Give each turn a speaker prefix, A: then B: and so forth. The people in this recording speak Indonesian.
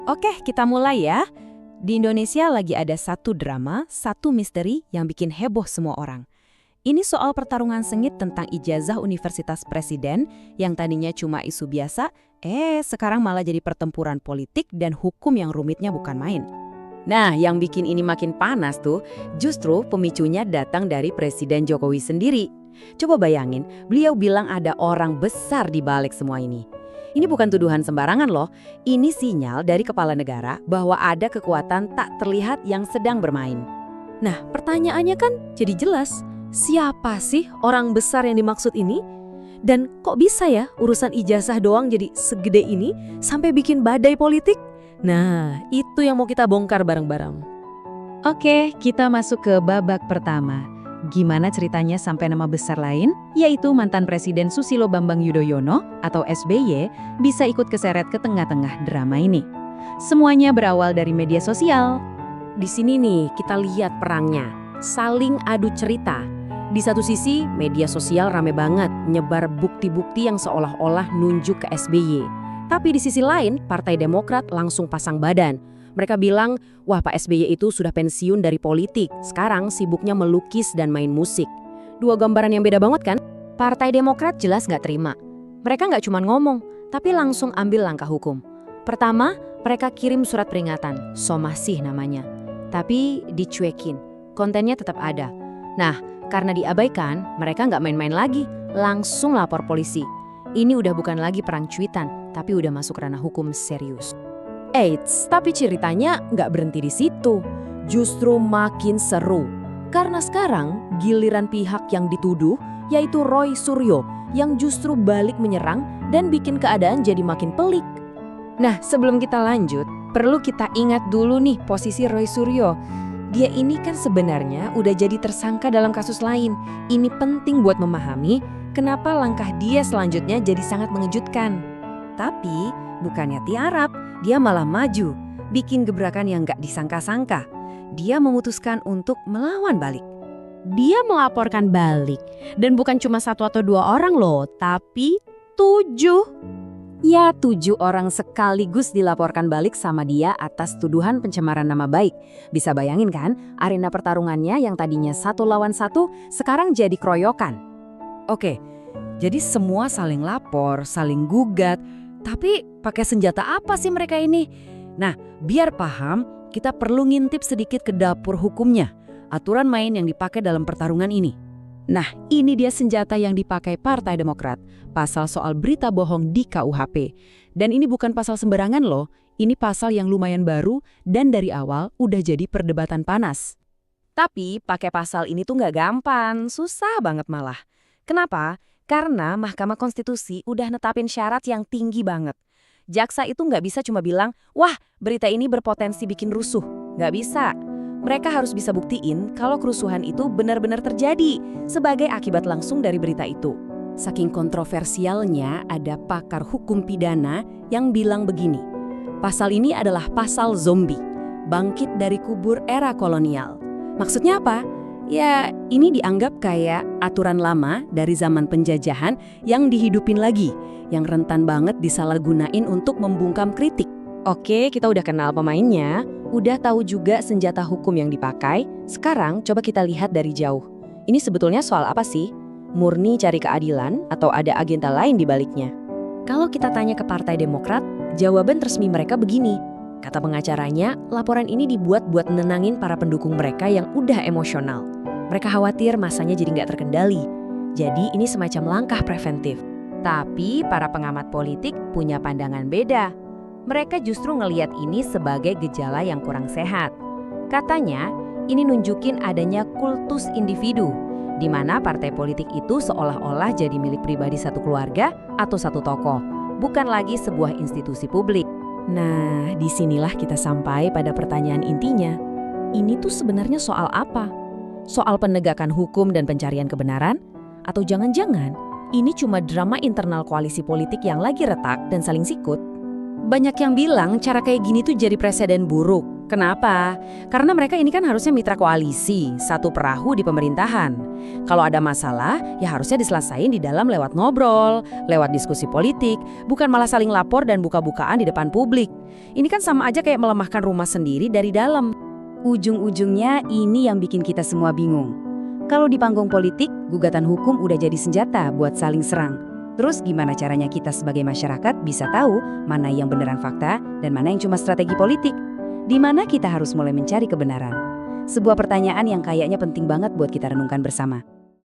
A: Oke, kita mulai ya. Di Indonesia lagi ada satu drama, satu misteri yang bikin heboh semua orang. Ini soal pertarungan sengit tentang ijazah Universitas Presiden yang tadinya cuma isu biasa, sekarang malah jadi pertempuran politik dan hukum yang rumitnya bukan main. Nah, yang bikin ini makin panas tuh, justru pemicunya datang dari Presiden Jokowi sendiri. Coba bayangin, beliau bilang ada orang besar di balik semua ini. Ini bukan tuduhan sembarangan loh, ini sinyal dari kepala negara bahwa ada kekuatan tak terlihat yang sedang bermain.
B: Nah, pertanyaannya kan jadi jelas, siapa sih orang besar yang dimaksud ini? Dan kok bisa ya urusan ijazah doang jadi segede ini sampai bikin badai politik? Nah, itu yang mau kita bongkar bareng-bareng.
C: Oke, kita masuk ke babak pertama. Gimana ceritanya sampai nama besar lain, yaitu mantan Presiden Susilo Bambang Yudhoyono atau SBY, bisa ikut keseret ke tengah-tengah drama ini. Semuanya berawal dari media sosial.
A: Di sini nih kita lihat perangnya, saling adu cerita. Di satu sisi media sosial rame banget, nyebar bukti-bukti yang seolah-olah nunjuk ke SBY. Tapi di sisi lain, Partai Demokrat langsung pasang badan. Mereka bilang, wah Pak SBY itu sudah pensiun dari politik, sekarang sibuknya melukis dan main musik. Dua gambaran yang beda banget kan? Partai Demokrat jelas nggak terima. Mereka nggak cuma ngomong, tapi langsung ambil langkah hukum. Pertama, mereka kirim surat peringatan, somasi namanya. Tapi dicuekin, kontennya tetap ada. Nah, karena diabaikan, mereka nggak main-main lagi, langsung lapor polisi. Ini udah bukan lagi perang cuitan, tapi udah masuk ranah hukum serius. Eits, tapi ceritanya nggak berhenti di situ. Justru makin seru. Karena sekarang giliran pihak yang dituduh, yaitu Roy Suryo, yang justru balik menyerang dan bikin keadaan jadi makin pelik. Nah, sebelum kita lanjut, perlu kita ingat dulu nih posisi Roy Suryo. Dia ini kan sebenarnya udah jadi tersangka dalam kasus lain. Ini penting buat memahami kenapa langkah dia selanjutnya jadi sangat mengejutkan. Tapi bukannya tiarap, dia malah maju, bikin gebrakan yang gak disangka-sangka. Dia memutuskan untuk melawan balik.
B: Dia melaporkan balik, dan bukan cuma satu atau dua orang loh, tapi 7.
A: Ya, 7 orang sekaligus dilaporkan balik sama dia atas tuduhan pencemaran nama baik. Bisa bayangin kan, arena pertarungannya yang tadinya 1 lawan 1, sekarang jadi keroyokan. Oke, jadi semua saling lapor, saling gugat, tapi pakai senjata apa sih mereka ini? Nah, biar paham, kita perlu ngintip sedikit ke dapur hukumnya, aturan main yang dipakai dalam pertarungan ini. Nah, ini dia senjata yang dipakai Partai Demokrat, pasal soal berita bohong di KUHP. Dan ini bukan pasal sembarangan loh, ini pasal yang lumayan baru dan dari awal udah jadi perdebatan panas. Tapi pakai pasal ini tuh nggak gampang, susah banget malah. Kenapa? Karena Mahkamah Konstitusi udah netapin syarat yang tinggi banget. Jaksa itu nggak bisa cuma bilang, wah berita ini berpotensi bikin rusuh. Nggak bisa. Mereka harus bisa buktiin kalau kerusuhan itu benar-benar terjadi sebagai akibat langsung dari berita itu. Saking kontroversialnya, ada pakar hukum pidana yang bilang begini, pasal ini adalah pasal zombie, bangkit dari kubur era kolonial. Maksudnya apa? Ya, ini dianggap kayak aturan lama dari zaman penjajahan yang dihidupin lagi, yang rentan banget disalahgunain untuk membungkam kritik. Oke, kita udah kenal pemainnya, udah tahu juga senjata hukum yang dipakai. Sekarang coba kita lihat dari jauh. Ini sebetulnya soal apa sih? Murni cari keadilan atau ada agenda lain di baliknya? Kalau kita tanya ke Partai Demokrat, jawaban resmi mereka begini. Kata pengacaranya, laporan ini dibuat buat nenangin para pendukung mereka yang udah emosional. Mereka khawatir masanya jadi nggak terkendali. Jadi ini semacam langkah preventif. Tapi para pengamat politik punya pandangan beda. Mereka justru ngelihat ini sebagai gejala yang kurang sehat. Katanya, ini nunjukin adanya kultus individu, di mana partai politik itu seolah-olah jadi milik pribadi satu keluarga atau satu tokoh, bukan lagi sebuah institusi publik. Nah, disinilah kita sampai pada pertanyaan intinya. Ini tuh sebenarnya soal apa? Soal penegakan hukum dan pencarian kebenaran? Atau jangan-jangan ini cuma drama internal koalisi politik yang lagi retak dan saling sikut? Banyak yang bilang cara kayak gini tuh jadi presiden buruk Kenapa? Karena mereka ini kan harusnya mitra koalisi, satu perahu di pemerintahan. Kalau ada masalah, ya harusnya diselesain di dalam lewat ngobrol, lewat diskusi politik, bukan malah saling lapor dan buka-bukaan di depan publik. Ini kan sama aja kayak melemahkan rumah sendiri dari dalam.
D: Ujung-ujungnya ini yang bikin kita semua bingung. Kalau di panggung politik, gugatan hukum udah jadi senjata buat saling serang. Terus gimana caranya kita sebagai masyarakat bisa tahu mana yang beneran fakta dan mana yang cuma strategi politik? Di mana kita harus mulai mencari kebenaran? Sebuah pertanyaan yang kayaknya penting banget buat kita renungkan bersama.